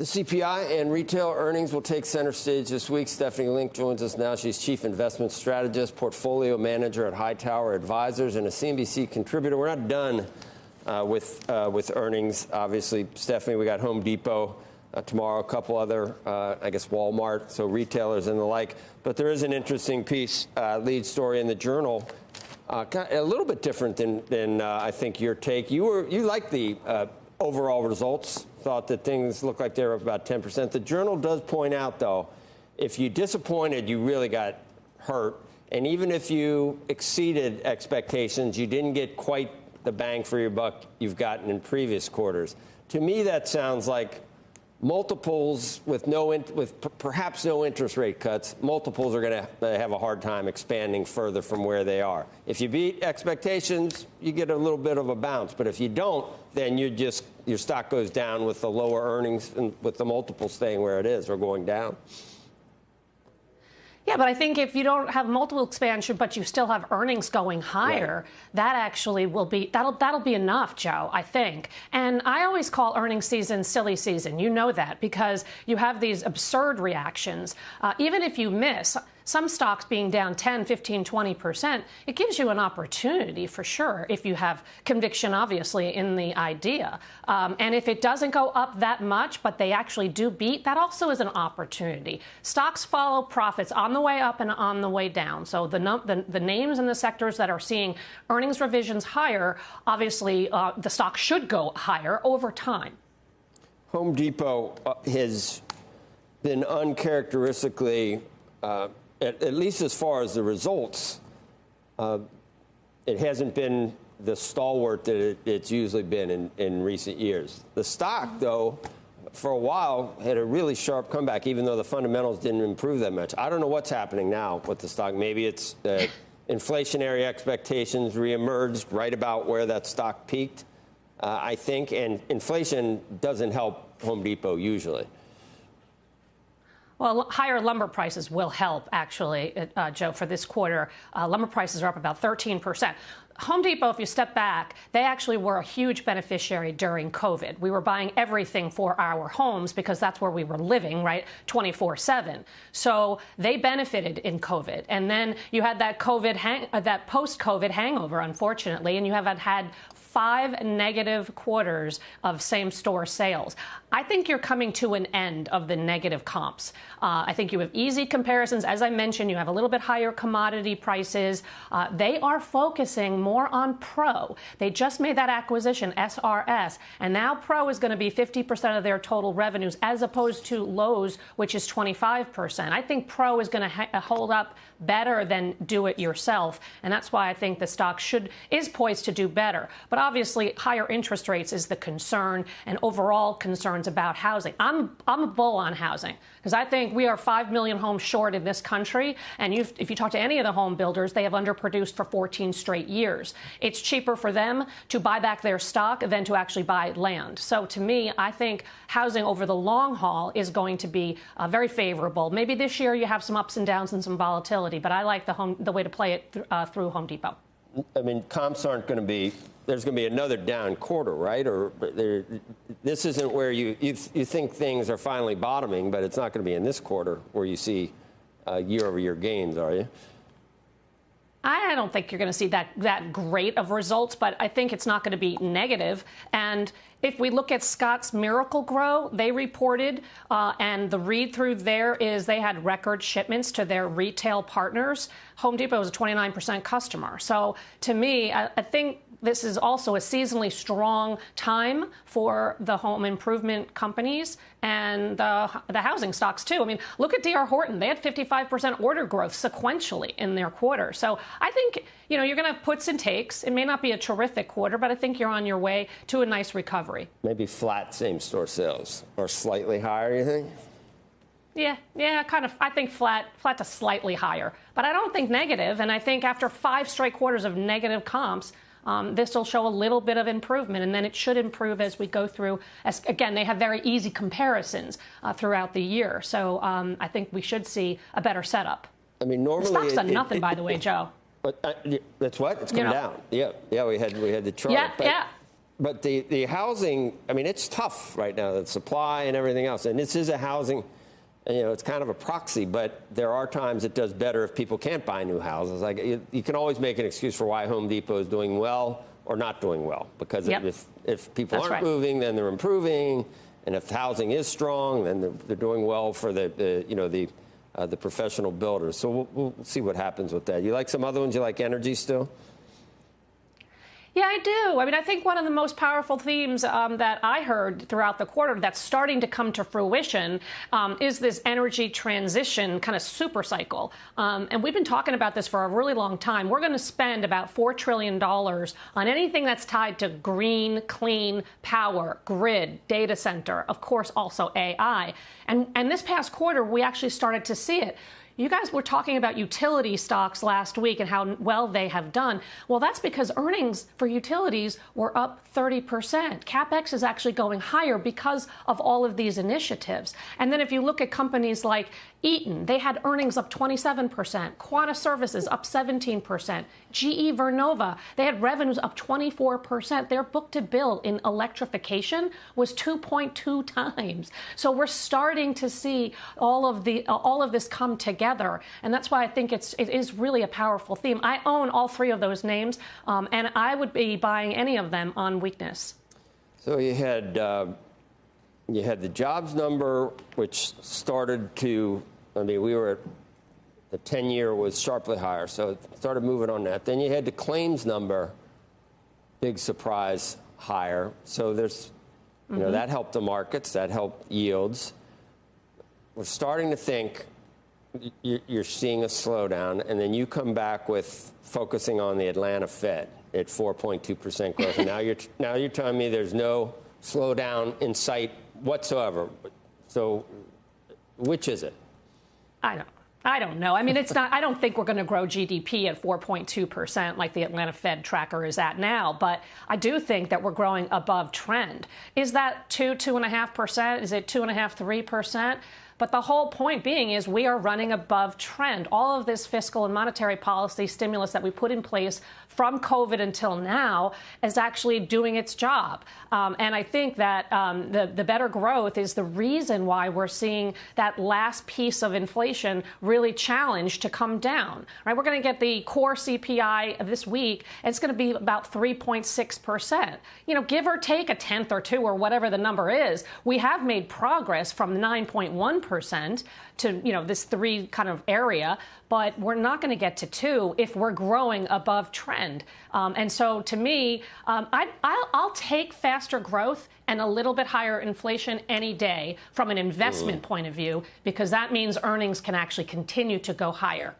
The CPI and retail earnings will take center stage this week. Stephanie Link joins us now. She's Chief Investment Strategist, Portfolio Manager at Hightower Advisors, and a CNBC contributor. We're not done with earnings. Obviously, Stephanie, we got Home Depot tomorrow, a couple other, I guess, Walmart, so retailers and the like. But there is an interesting piece, lead story in the Journal, a little bit different than I think your take. You like the overall results, thought that things looked like they were up about 10%. The Journal does point out, though, if you disappointed, you really got hurt. And even if you exceeded expectations, you didn't get quite the bang for your buck you've gotten in previous quarters. To me, that sounds like multiples with perhaps no interest rate cuts. Multiples are going to have a hard time expanding further from where they are. If you beat expectations, you get a little bit of a bounce. But if you don't, then your stock goes down with the lower earnings and with the multiple staying where it is or going down. Yeah, but I think if you don't have multiple expansion, but you still have earnings going higher, that actually will be that'll be enough, Joe, I think. And I always call earnings season silly season. You know that because you have these absurd reactions. Even if you miss, some stocks being down 10, 15, 20%, it gives you an opportunity for sure if you have conviction, obviously, in the idea. And if it doesn't go up that much, but they actually do beat, that also is an opportunity. Stocks follow profits on the way up and on the way down. So the names and the sectors that are seeing earnings revisions higher, obviously, the stock should go higher over time. Home Depot has been uncharacteristically at least as far as the results, it hasn't been the stalwart that it's usually been in recent years. The stock, though, for a while had a really sharp comeback, even though the fundamentals didn't improve that much. I don't know what's happening now with the stock. Maybe it's inflationary expectations reemerged right about where that stock peaked, I think. And inflation doesn't help Home Depot usually. Well, higher lumber prices will help, actually, Joe, for this quarter. Lumber prices are up about 13%. Home Depot, if you step back, they actually were a huge beneficiary during COVID. We were buying everything for our homes because that's where we were living, right, 24/7. So they benefited in COVID. And then you had that that post-COVID hangover, unfortunately, and you haven't had 5 negative quarters of same-store sales. I think you're coming to an end of the negative comps. I think you have easy comparisons. As I mentioned, you have a little bit higher commodity prices. They are focusing more on Pro. They just made that acquisition, SRS, and now Pro is going to be 50% of their total revenues as opposed to Lowe's, which is 25%. I think Pro is going to hold up better than do it yourself, and that's why I think the stock is poised to do better. But obviously, higher interest rates is the concern, and overall concerns about housing. I'm a bull on housing because I think we are 5 million homes short in this country, and if you talk to any of the home builders, they have underproduced for 14 straight years. It's cheaper for them to buy back their stock than to actually buy land. So to me, I think housing over the long haul is going to be very favorable. Maybe this year you have some ups and downs and some volatility, but I like the way to play it through Home Depot. I mean, comps aren't going to be. There's going to be another down quarter, right? Or this isn't where you think things are finally bottoming, but it's not going to be in this quarter where you see year-over-year gains, are you? I don't think you're going to see that great of results, but I think it's not going to be negative. And if we look at Scott's Miracle-Gro, they reported, and the read-through there is they had record shipments to their retail partners. Home Depot is a 29% customer. So to me, I think this is also a seasonally strong time for the home improvement companies and the housing stocks, too. I mean, look at D.R. Horton. They had 55% order growth sequentially in their quarter. So I think, you're going to have puts and takes. It may not be a terrific quarter, but I think you're on your way to a nice recovery. Maybe flat same-store sales or slightly higher, you think? Yeah, kind of. I think flat to slightly higher. But I don't think negative. And I think after 5 straight quarters of negative comps, this will show a little bit of improvement, and then it should improve as we go through. Again, they have very easy comparisons throughohout the year, so I think we should see a better setup. I mean, normally the stock's done nothing, by the way, Joe. But that's what it's come down. Yeah, we had the chart. Yeah. But the housing, I mean, it's tough right now, the supply and everything else. And this is a housing, you know, it's kind of a proxy, but there are times it does better if people can't buy new houses. Like you can always make an excuse for why Home Depot is doing well or not doing well, because if people aren't moving, then they're improving, and if housing is strong, then they're doing well for the professional builders. So we'll see what happens with that. You like some other ones? You like energy still? Yeah, I do. I mean, I think one of the most powerful themes that I heard throughout the quarter that's starting to come to fruition is this energy transition kind of super cycle. And we've been talking about this for a really long time. We're going to spend about $4 trillion on anything that's tied to green, clean power, grid, data center, of course, also AI. And this past quarter, we actually started to see it. You guys were talking about utility stocks last week and how well they have done. Well, that's because earnings for utilities were up 30%. CapEx is actually going higher because of all of these initiatives. And then if you look at companies like Eaton, they had earnings up 27%, Quanta Services up 17%, GE Vernova, they had revenues up 24%. Their book-to-bill in electrification was 2.2 times. So we're starting to see all of this come together, and that's why I think it is really a powerful theme. I own all three of those names, and I would be buying any of them on weakness. So you had the jobs number, which started to, I mean, we were at the 10-year was sharply higher, so it started moving on that. Then you had the claims number, big surprise, higher. So there's, you know, that helped the markets, that helped yields. We're starting to think you're seeing a slowdown, and then you come back with focusing on the Atlanta Fed at 4.2% growth. And now you're telling me there's no slowdown in sight whatsoever. So which is it? I don't know. I mean, it's not. I don't think we're going to grow GDP at 4.2% like the Atlanta Fed tracker is at now. But I do think that we're growing above trend. Is that 2.5%? Is it 2.5%, 3%? But the whole point being is we are running above trend. All of this fiscal and monetary policy stimulus that we put in place from COVID until now is actually doing its job. And I think that the better growth is the reason why we're seeing that last piece of inflation really challenged to come down. Right? We're going to get the core CPI this week, and it's going to be about 3.6%. You know, give or take a tenth or two or whatever the number is, we have made progress from 9.1% to, you know, this 3 kind of area, but we're not going to get to 2 if we're growing above trend. And so to me, I'll take faster growth and a little bit higher inflation any day from an investment point of view, because that means earnings can actually continue to go higher.